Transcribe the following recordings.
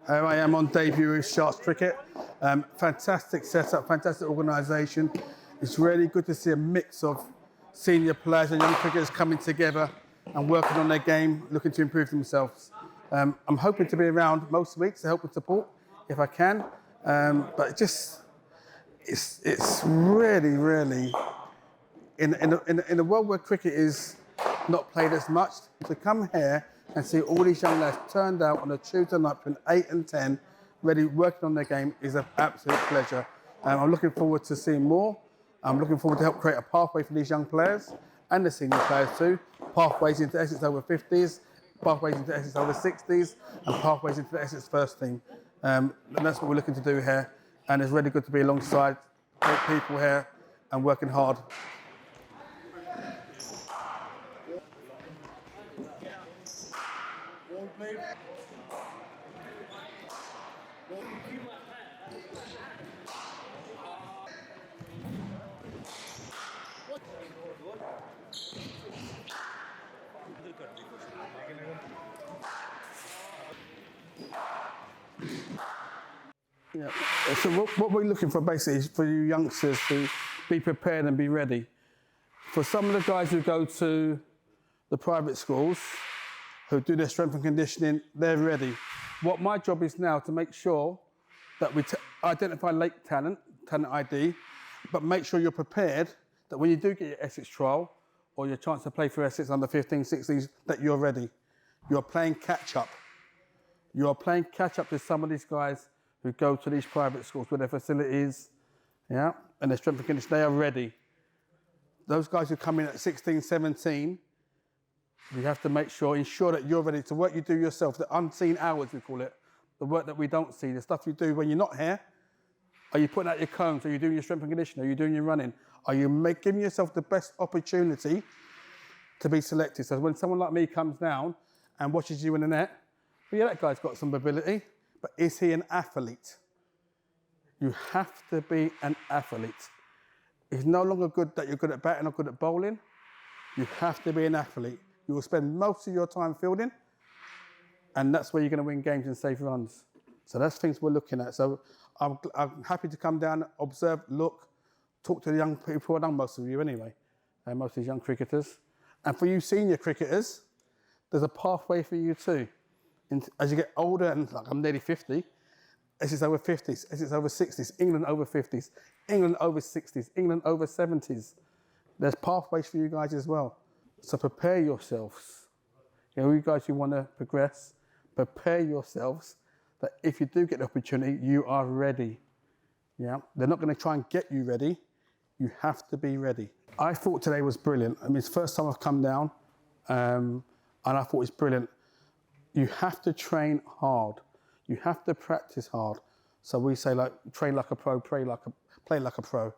I am on debut with Sharks Cricket. Fantastic setup, fantastic organisation. It's really good to see a mix of senior players and young cricketers coming together and working on their game, looking to improve themselves. I'm hoping to be around most weeks to help and support if I can, but it's really in a world where cricket is not played as much, to come here and see all these young lads turned out on a Tuesday night between 8 and 10, ready, working on their game, is an absolute pleasure. I'm looking forward to seeing more. I'm looking forward to help create a pathway for these young players and the senior players too. Pathways into Essex over 50s, pathways into Essex over 60s, and pathways into the Essex first team. And that's what we're looking to do here. And it's really good to be alongside great people here and working hard. Yeah. So what we're looking for basically is for you youngsters to be prepared and be ready. For some of the guys who go to the private schools, who do their strength and conditioning, they're ready. What my job is now to make sure that we identify late talent ID, but make sure you're prepared that when you do get your Essex trial or your chance to play for Essex under 15, 16s, that you're ready. You're playing catch up. You're playing catch up to some of these guys who go to these private schools with their facilities, yeah, and their strength and conditioning, they are ready. Those guys who come in at 16, 17, you have to ensure that you're ready to work you do yourself, the unseen hours we call it, the work that we don't see, the stuff you do when you're not here. Are you putting out your cones? Are you doing your strength and conditioning? Are you doing your running? Are you giving yourself the best opportunity to be selected? So when someone like me comes down and watches you in the net, well, yeah, that guy's got some ability, but is he an athlete? You have to be an athlete. It's no longer good that you're good at batting or good at bowling. You have to be an athlete. You will spend most of your time fielding, and that's where you're going to win games and save runs. So that's things we're looking at. So I'm happy to come down, observe, look, talk to the young people. I know most of you anyway, most of these young cricketers. And for you senior cricketers, there's a pathway for you too. As you get older, and like I'm nearly 50, Essex over 50s, Essex over 60s, England over 50s, England over 60s, England over 70s. There's pathways for you guys as well. So prepare yourselves. You know, you guys who want to progress, prepare yourselves that if you do get the opportunity, you are ready. Yeah, they're not going to try and get you ready. You have to be ready. I thought today was brilliant. I mean, it's the first time I've come down, and I thought it's brilliant. You have to train hard. You have to practice hard. So we say, like, train like a pro, play like a pro.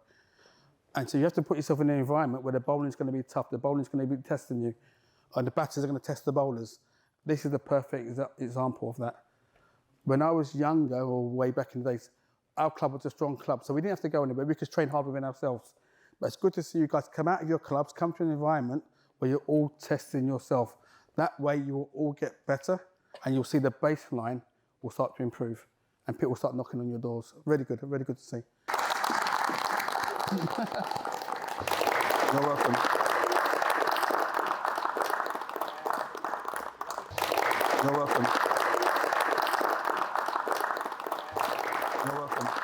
And so you have to put yourself in an environment where the bowling's going to be tough, the bowling's going to be testing you, and the batters are going to test the bowlers. This is the perfect example of that. When I was younger, or way back in the days, our club was a strong club, so we didn't have to go anywhere. We could train hard within ourselves. But it's good to see you guys come out of your clubs, come to an environment where you're all testing yourself. That way you will all get better, and you'll see the baseline will start to improve, and people will start knocking on your doors. Really good to see. You're welcome. You're welcome. You're welcome.